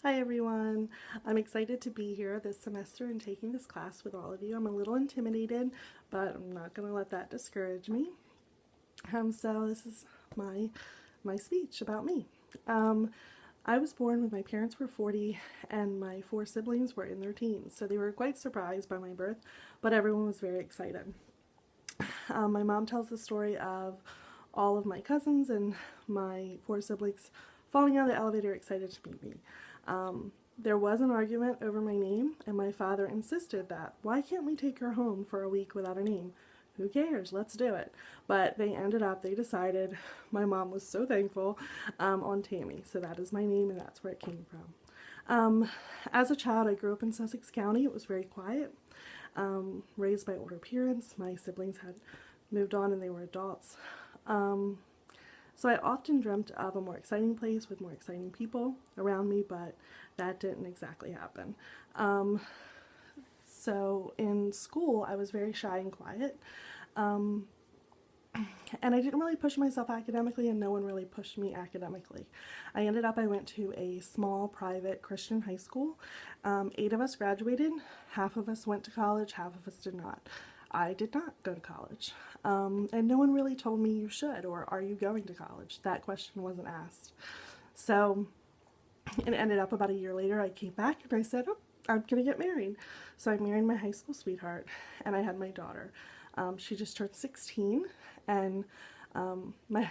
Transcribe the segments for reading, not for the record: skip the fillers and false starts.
Hi everyone. I'm excited to be here this semester and taking this class with all of you. I'm a little intimidated, but I'm not going to let that discourage me. So this is my speech about me. Um, I was born when my parents were 40 and my four siblings were in their teens, so they were quite surprised by my birth, but everyone was very excited. My mom tells the story of all of my cousins and my four siblings falling out of the elevator excited to meet me. There was an argument over my name, and my father insisted that, why can't we take her home for a week without a name? Who cares? Let's do it. But they decided, my mom was so thankful, on Tammy. So that is my name, and that's where it came from. As a child, I grew up in Sussex County. It was very quiet. Raised by older parents. My siblings had moved on and they were adults. So I often dreamt of a more exciting place with more exciting people around me, but that didn't exactly happen. So in school, I was very shy and quiet. And I didn't really push myself academically, and no one really pushed me academically. I went to a small private Christian high school. 8 of us graduated, half of us went to college, half of us did not. I did not go to college. And no one really told me you should, or are you going to college? That question wasn't asked. So it ended up about a year later, I came back and I said, oh, I'm gonna get married. So I married my high school sweetheart, and I had my daughter. She just turned 16, and my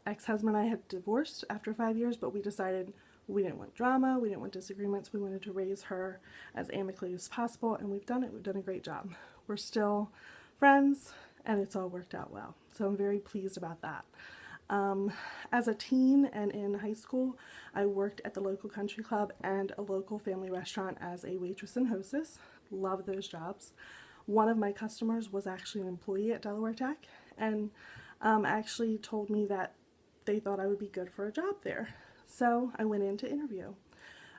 ex-husband and I had divorced after 5 years, but we decided we didn't want drama, we didn't want disagreements, we wanted to raise her as amicably as possible, and we've done it. We've done a great job. We're still friends, and it's all worked out well. So I'm very pleased about that. As a teen and in high school, I worked at the local country club and a local family restaurant as a waitress and hostess. Loved those jobs. One of my customers was actually an employee at Delaware Tech, and actually told me that they thought I would be good for a job there. So I went in to interview.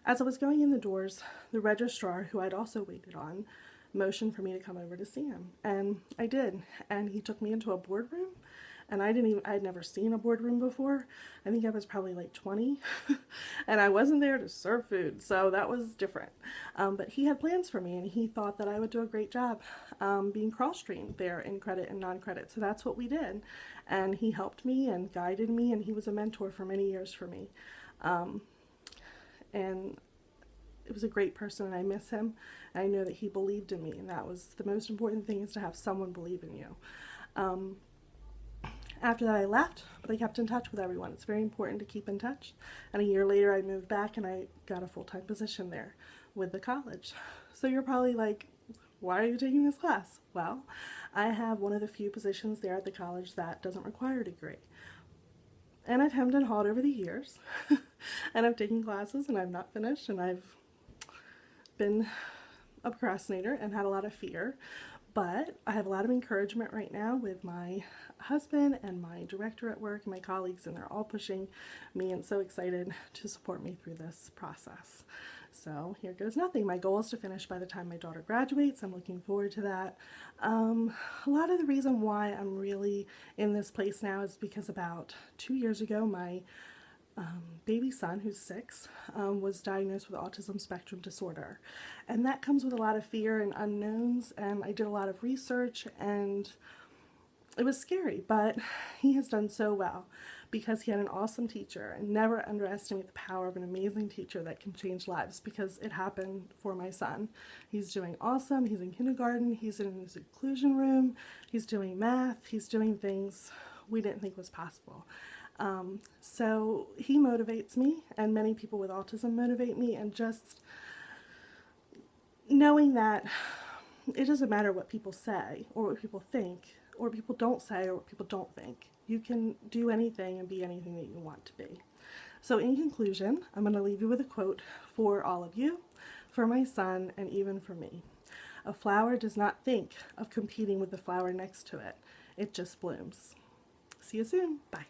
As I was going in the doors, the registrar, who I'd also waited on, motioned for me to come over to see him, and I did. And he took me into a boardroom, and I'd never seen a boardroom before. I think I was probably like 20, and I wasn't there to serve food, so that was different. But he had plans for me, and he thought that I would do a great job being cross-trained there in credit and non-credit, so that's what we did. And he helped me and guided me, and he was a mentor for many years for me. And it was a great person, and I miss him. And I know that he believed in me, and that was the most important thing, is to have someone believe in you. After that I left, but I kept in touch with everyone. It's very important to keep in touch. And a year later I moved back and I got a full-time position there with the college. So you're probably like, why are you taking this class? Well, I have one of the few positions there at the college that doesn't require a degree. And I've hemmed and hawed over the years. And I've taken classes and I've not finished, and I've been a procrastinator and had a lot of fear. But I have a lot of encouragement right now with my husband and my director at work and my colleagues, and they're all pushing me and so excited to support me through this process. So here goes nothing. My goal is to finish by the time my daughter graduates. I'm looking forward to that. A lot of the reason why I'm really in this place now is because about 2 years ago, my baby son, who's 6, was diagnosed with autism spectrum disorder. And that comes with a lot of fear and unknowns, and I did a lot of research, and it was scary, but he has done so well because he had an awesome teacher. And never underestimate the power of an amazing teacher that can change lives, because it happened for my son. He's doing awesome. He's in kindergarten. He's in his inclusion room. He's doing math. He's doing things we didn't think was possible. So he motivates me, and many people with autism motivate me, and just knowing that it doesn't matter what people say or what people think or what people don't say or what people don't think. You can do anything and be anything that you want to be. So in conclusion, I'm going to leave you with a quote for all of you, for my son, and even for me. A flower does not think of competing with the flower next to it. It just blooms. See you soon. Bye.